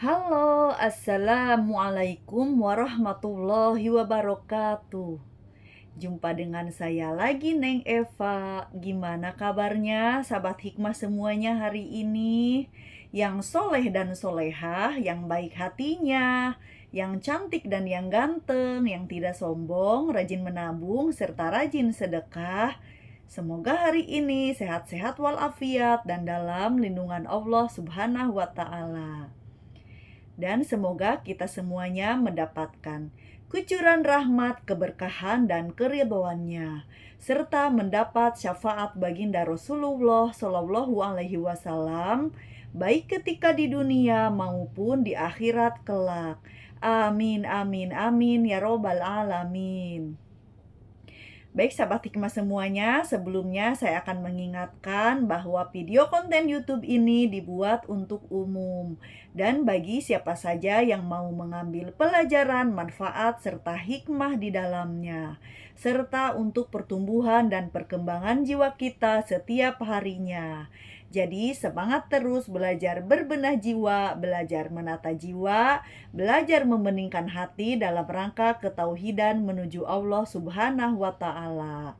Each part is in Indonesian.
Halo, assalamualaikum warahmatullahi wabarakatuh. Jumpa dengan saya lagi, Neng Eva. Gimana kabarnya, sahabat hikmah semuanya hari ini? Yang soleh dan solehah, yang baik hatinya, yang cantik dan yang ganteng, yang tidak sombong, rajin menabung, serta rajin sedekah. Semoga hari ini sehat-sehat walafiat dan dalam lindungan Allah Subhanahu wa Ta'ala. Dan semoga kita semuanya mendapatkan kucuran rahmat, keberkahan, dan keridhoannya, serta mendapat syafaat baginda Rasulullah Shallallahu Alaihi Wasallam, baik ketika di dunia maupun di akhirat kelak. Amin, amin, amin, ya robbal alamin. Baik sahabat hikmah semuanya, sebelumnya saya akan mengingatkan bahwa video konten YouTube ini dibuat untuk umum dan bagi siapa saja yang mau mengambil pelajaran, manfaat, serta hikmah di dalamnya, serta untuk pertumbuhan dan perkembangan jiwa kita setiap harinya. Jadi semangat terus belajar berbenah jiwa, belajar menata jiwa, belajar membeningkan hati dalam rangka ketauhidan menuju Allah Subhanahu wa Ta'ala.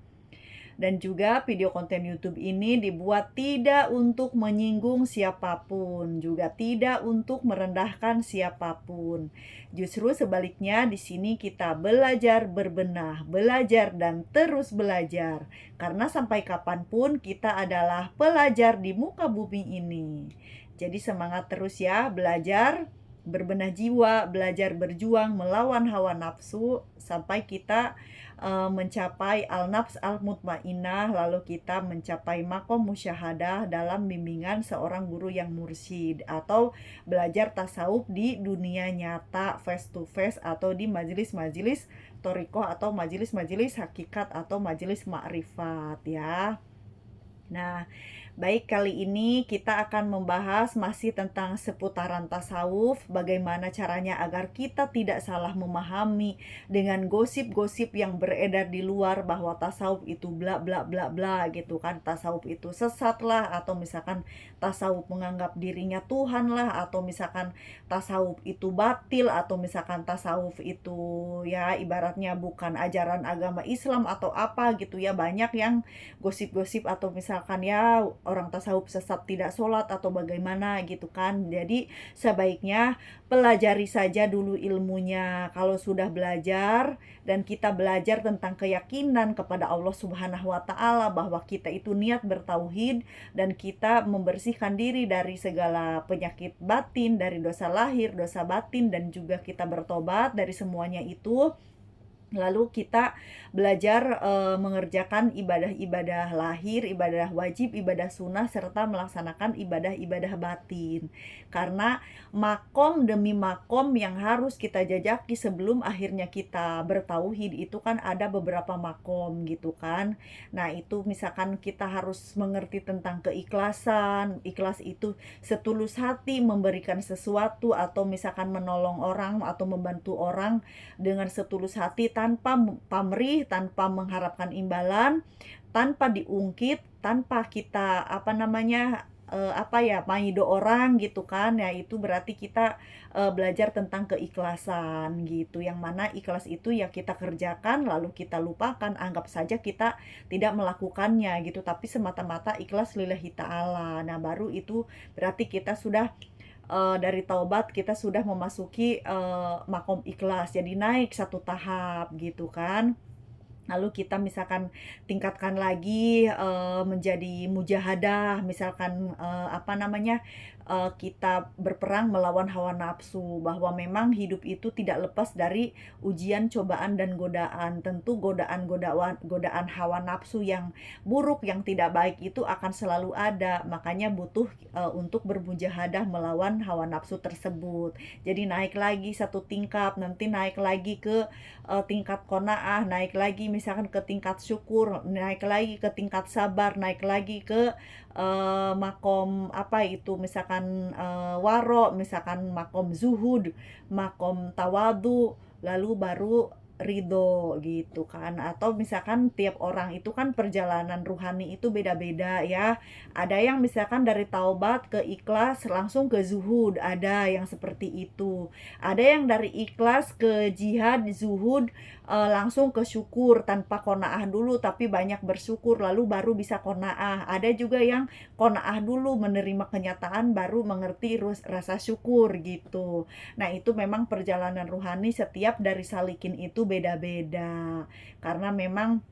Dan juga video konten YouTube ini dibuat tidak untuk menyinggung siapapun, juga tidak untuk merendahkan siapapun. Justru sebaliknya di sini kita belajar berbenah, belajar dan terus belajar. Karena sampai kapanpun kita adalah pelajar di muka bumi ini. Jadi semangat terus ya belajar, berbenah jiwa, belajar berjuang melawan hawa nafsu sampai kita mencapai al-nafs al-mutmainnah, lalu kita mencapai makom musyahadah dalam bimbingan seorang guru yang mursyid, atau belajar tasawuf di dunia nyata face to face atau di majelis-majelis torikoh atau majelis-majelis hakikat atau majelis ma'rifat ya. Nah, baik, kali ini kita akan membahas masih tentang seputaran tasawuf, bagaimana caranya agar kita tidak salah memahami dengan gosip-gosip yang beredar di luar bahwa tasawuf itu bla bla bla bla gitu kan, tasawuf itu sesat lah, atau misalkan tasawuf menganggap dirinya Tuhan lah, atau misalkan tasawuf itu batil, atau misalkan tasawuf itu ya ibaratnya bukan ajaran agama Islam atau apa gitu ya. Banyak yang gosip-gosip atau misalkan ya orang tasawuf sesat tidak sholat atau bagaimana gitu kan. Jadi sebaiknya pelajari saja dulu ilmunya. Kalau sudah belajar dan kita belajar tentang keyakinan kepada Allah Subhanahu wa Ta'ala bahwa kita itu niat bertauhid dan kita membersihkan diri dari segala penyakit batin, dari dosa lahir, dosa batin, dan juga kita bertobat dari semuanya itu. Lalu kita belajar mengerjakan ibadah-ibadah lahir, ibadah wajib, ibadah sunnah, serta melaksanakan ibadah-ibadah batin. Karena makom demi makom yang harus kita jajaki sebelum akhirnya kita bertauhid itu kan ada beberapa makom gitu kan. Nah itu misalkan kita harus mengerti tentang keikhlasan. Ikhlas itu setulus hati memberikan sesuatu, atau misalkan menolong orang atau membantu orang dengan setulus hati tanpa pamrih, tanpa mengharapkan imbalan, tanpa diungkit, tanpa kita maido orang gitu kan. Ya itu berarti kita belajar tentang keikhlasan gitu. Yang mana ikhlas itu ya kita kerjakan lalu kita lupakan, anggap saja kita tidak melakukannya gitu, tapi semata-mata ikhlas lillahi ta'ala. Nah baru itu berarti kita sudah dari taubat, kita sudah memasuki makom ikhlas, jadi naik satu tahap gitu kan. Lalu kita misalkan tingkatkan lagi menjadi mujahadah, misalkan kita berperang melawan hawa nafsu, bahwa memang hidup itu tidak lepas dari ujian, cobaan, dan godaan. Tentu godaan hawa nafsu yang buruk, yang tidak baik itu akan selalu ada. Makanya butuh untuk bermujahadah melawan hawa nafsu tersebut. Jadi naik lagi satu tingkat, nanti naik lagi ke tingkat qanaah, naik lagi misalkan ke tingkat syukur, naik lagi ke tingkat sabar, naik lagi ke makom misalkan waro, misalkan makom zuhud, makom tawadu, lalu baru ridho gitu kan. Atau misalkan tiap orang itu kan perjalanan ruhani itu beda-beda ya. Ada yang misalkan dari taubat ke ikhlas langsung ke zuhud, ada yang seperti itu. Ada yang dari ikhlas ke jihad, zuhud, langsung ke syukur tanpa qanaah dulu tapi banyak bersyukur lalu baru bisa qanaah. Ada juga yang qanaah dulu menerima kenyataan baru mengerti rasa syukur gitu. Nah, itu memang perjalanan ruhani setiap dari salikin itu beda-beda. Karena memang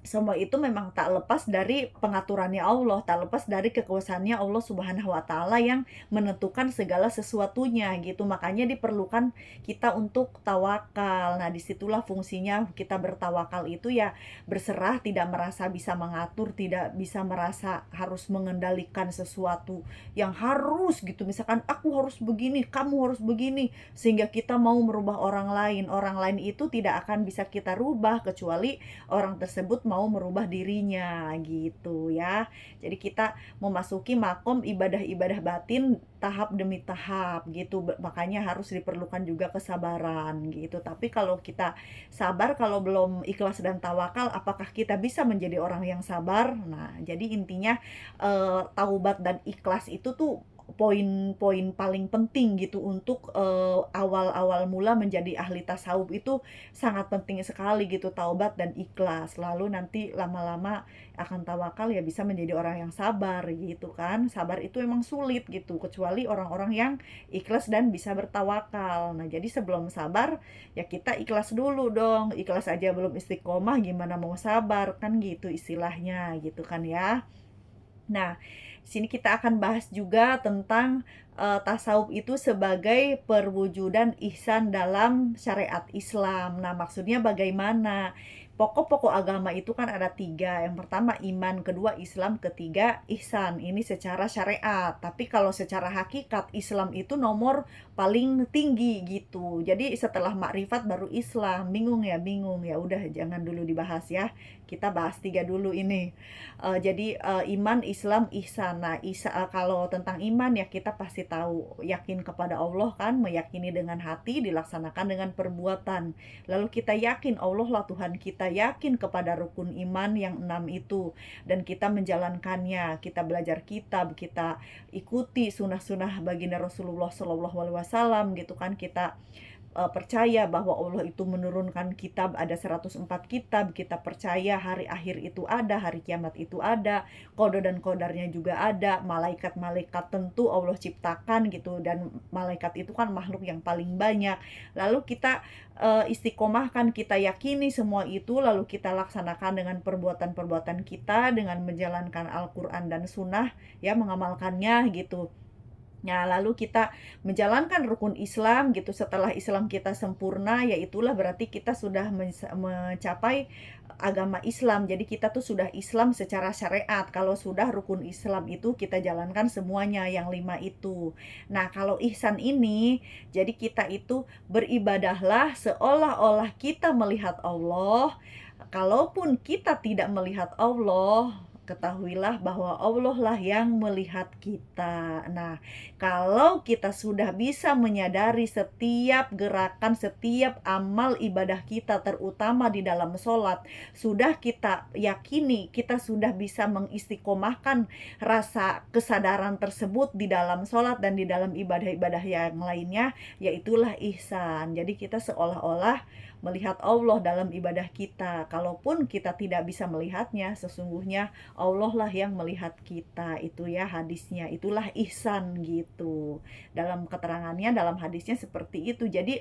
semua itu memang tak lepas dari pengaturannya Allah, tak lepas dari kekuasaannya Allah Subhanahu wa Ta'ala yang menentukan segala sesuatunya gitu. Makanya diperlukan kita untuk tawakal. Nah, disitulah fungsinya kita bertawakal itu ya berserah, tidak merasa bisa mengatur, tidak bisa merasa harus mengendalikan sesuatu yang harus gitu. Misalkan aku harus begini, kamu harus begini, sehingga kita mau merubah orang lain. Orang lain itu tidak akan bisa kita rubah kecuali orang tersebut mau merubah dirinya gitu ya. Jadi kita memasuki makom ibadah-ibadah batin tahap demi tahap gitu. Makanya harus diperlukan juga kesabaran gitu. Tapi kalau kita sabar, kalau belum ikhlas dan tawakal, apakah kita bisa menjadi orang yang sabar? Nah, jadi intinya taubat dan ikhlas itu tuh poin-poin paling penting gitu untuk awal-awal mula menjadi ahli tasawuf itu sangat penting sekali gitu, taubat dan ikhlas. Lalu nanti lama-lama akan tawakal ya bisa menjadi orang yang sabar gitu kan. Sabar itu emang sulit gitu, kecuali orang-orang yang ikhlas dan bisa bertawakal. Nah, jadi sebelum sabar ya kita ikhlas dulu dong. Ikhlas aja belum istiqomah gimana mau sabar kan gitu istilahnya gitu kan ya. Nah, sini kita akan bahas juga tentang tasawuf itu sebagai perwujudan ihsan dalam syariat Islam. Nah, maksudnya bagaimana? Pokok-pokok agama itu kan ada 3. Yang pertama iman, kedua Islam, ketiga ihsan. Ini secara syariat. Tapi kalau secara hakikat Islam itu nomor paling tinggi gitu. Jadi setelah makrifat baru Islam. Bingung ya? Bingung. Ya udah jangan dulu dibahas ya. Kita bahas 3 dulu ini. Jadi iman, Islam, ihsan. Nah, kalau tentang iman ya kita pasti tahu, yakin kepada Allah kan, meyakini dengan hati, dilaksanakan dengan perbuatan. Lalu kita yakin Allah lah Tuhan kita, yakin kepada rukun iman yang 6 itu, dan kita menjalankannya. Kita belajar kitab, kita ikuti sunnah-sunnah baginda Rasulullah SAW gitu kan. Kita percaya bahwa Allah itu menurunkan kitab, ada 104 kitab. Kita percaya hari akhir itu ada, hari kiamat itu ada, qada dan qadarnya juga ada, malaikat-malaikat tentu Allah ciptakan gitu, dan malaikat itu kan makhluk yang paling banyak. Lalu kita istiqomahkan, kita yakini semua itu, lalu kita laksanakan dengan perbuatan-perbuatan kita, dengan menjalankan Al-Quran dan Sunnah ya, mengamalkannya gitu. Nah, lalu kita menjalankan rukun Islam gitu. Setelah Islam kita sempurna, ya itulah berarti kita sudah mencapai agama Islam. Jadi kita tuh sudah Islam secara syariat. Kalau sudah rukun Islam itu kita jalankan semuanya yang 5 itu. Nah, kalau ihsan ini, jadi kita itu beribadahlah seolah-olah kita melihat Allah. Kalaupun kita tidak melihat Allah, ketahuilah bahwa Allah lah yang melihat kita. Nah, kalau kita sudah bisa menyadari setiap gerakan, setiap amal ibadah kita, terutama di dalam sholat, sudah kita yakini, kita sudah bisa mengistiqomahkan rasa kesadaran tersebut di dalam sholat dan di dalam ibadah-ibadah yang lainnya, yaitulah ihsan. Jadi kita seolah-olah melihat Allah dalam ibadah kita. Kalaupun kita tidak bisa melihatnya, sesungguhnya Allah lah yang melihat kita. Itu ya hadisnya, itulah ihsan gitu. Dalam keterangannya, dalam hadisnya seperti itu. Jadi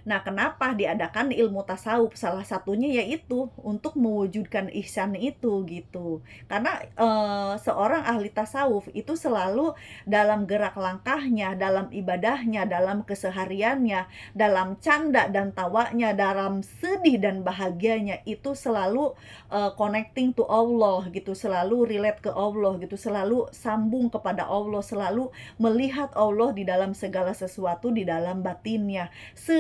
nah, kenapa diadakan ilmu tasawuf? Salah satunya yaitu untuk mewujudkan ihsan itu gitu. Karena seorang ahli tasawuf itu selalu dalam gerak langkahnya, dalam ibadahnya, dalam kesehariannya, dalam canda dan tawanya, dalam sedih dan bahagianya itu selalu connecting to Allah gitu, selalu relate ke Allah gitu, selalu sambung kepada Allah, selalu melihat Allah di dalam segala sesuatu di dalam batinnya.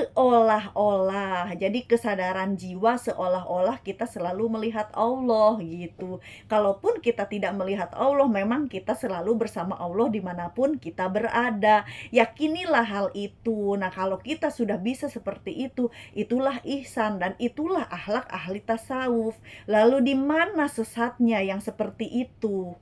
seolah-olah. Jadi kesadaran jiwa seolah-olah kita selalu melihat Allah gitu. Kalaupun kita tidak melihat Allah, memang kita selalu bersama Allah dimanapun kita berada. Yakinilah hal itu. Nah, kalau kita sudah bisa seperti itu, itulah ihsan dan itulah akhlak ahli tasawuf. Lalu di mana sesatnya yang seperti itu?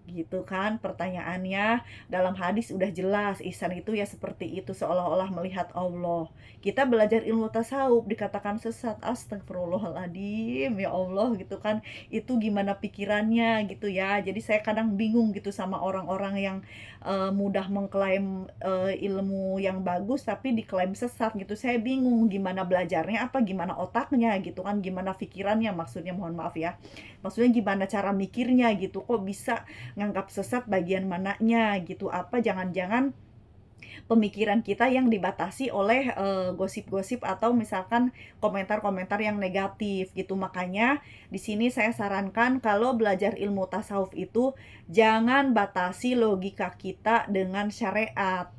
Gitu kan pertanyaannya. Dalam hadis udah jelas ihsan itu ya seperti itu, seolah-olah melihat Allah. Kita belajar ilmu tasawuf dikatakan sesat, astagfirullahaladzim, ya Allah gitu kan. Itu gimana pikirannya gitu ya. Jadi saya kadang bingung gitu sama orang-orang yang mudah mengklaim ilmu yang bagus tapi diklaim sesat gitu. Saya bingung gimana belajarnya, apa gimana otaknya gitu kan, gimana pikirannya, maksudnya mohon maaf ya, maksudnya gimana cara mikirnya gitu, kok bisa nganggap sesat bagian mananya gitu. Apa jangan-jangan pemikiran kita yang dibatasi oleh gosip-gosip atau misalkan komentar-komentar yang negatif gitu. Makanya di sini saya sarankan kalau belajar ilmu tasawuf itu jangan batasi logika kita dengan syariat.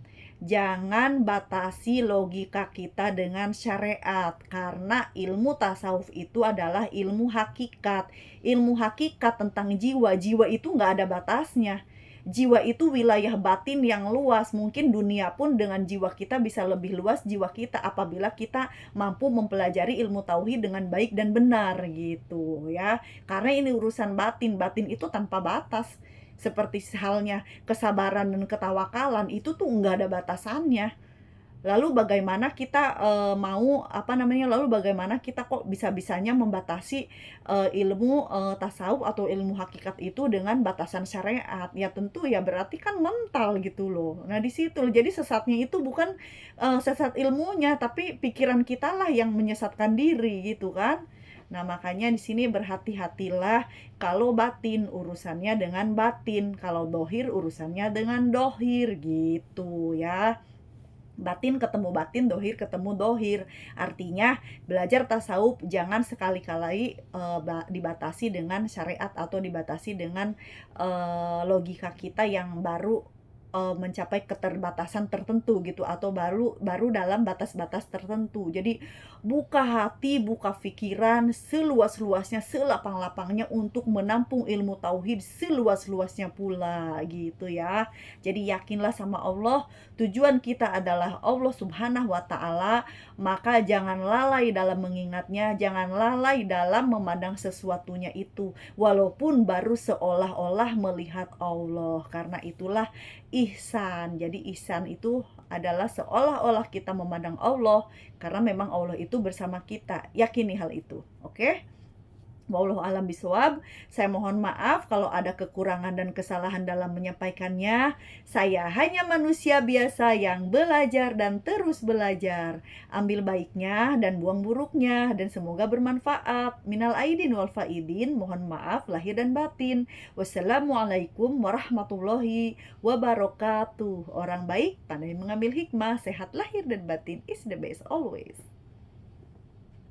Jangan batasi logika kita dengan syariat, karena ilmu tasawuf itu adalah ilmu hakikat. Ilmu hakikat tentang jiwa. Jiwa itu nggak ada batasnya. Jiwa itu wilayah batin yang luas. Mungkin dunia pun dengan jiwa kita bisa lebih luas jiwa kita apabila kita mampu mempelajari ilmu tauhid dengan baik dan benar gitu ya. Karena ini urusan batin. Batin itu tanpa batas. Seperti halnya kesabaran dan ketawakalan itu tuh nggak ada batasannya. Lalu bagaimana kita lalu bagaimana kita kok bisa-bisanya membatasi ilmu tasawuf atau ilmu hakikat itu dengan batasan syariat? Ya tentu ya berarti kan mental gitu loh. Nah di situ jadi sesatnya itu bukan sesat ilmunya, tapi pikiran kita lah yang menyesatkan diri gitu kan. Nah, makanya di sini berhati-hatilah, kalau batin urusannya dengan batin, kalau dohir urusannya dengan dohir gitu ya. Batin ketemu batin, dohir ketemu dohir. Artinya belajar tasawuf jangan sekali-kali dibatasi dengan syariat atau dibatasi dengan logika kita yang baru mencapai keterbatasan tertentu gitu, atau baru dalam batas-batas tertentu. Jadi buka hati, buka pikiran seluas-luasnya, selapang-lapangnya untuk menampung ilmu tauhid seluas-luasnya pula gitu ya. Jadi yakinlah sama Allah, tujuan kita adalah Allah Subhanahu wa taala, maka jangan lalai dalam mengingatnya, jangan lalai dalam memandang sesuatunya itu walaupun baru seolah-olah melihat Allah. Karena itulah ihsan. Jadi ihsan itu adalah seolah-olah kita memandang Allah, karena memang Allah itu bersama kita. Yakini hal itu. Oke? Wallahu a'lam bishawab. Saya mohon maaf kalau ada kekurangan dan kesalahan dalam menyampaikannya. Saya hanya manusia biasa yang belajar dan terus belajar. Ambil baiknya dan buang buruknya, dan semoga bermanfaat. Minal aidin wal faidin. Mohon maaf lahir dan batin. Wassalamualaikum warahmatullahi wabarakatuh. Orang baik pandai mengambil hikmah. Sehat lahir dan batin is the best always.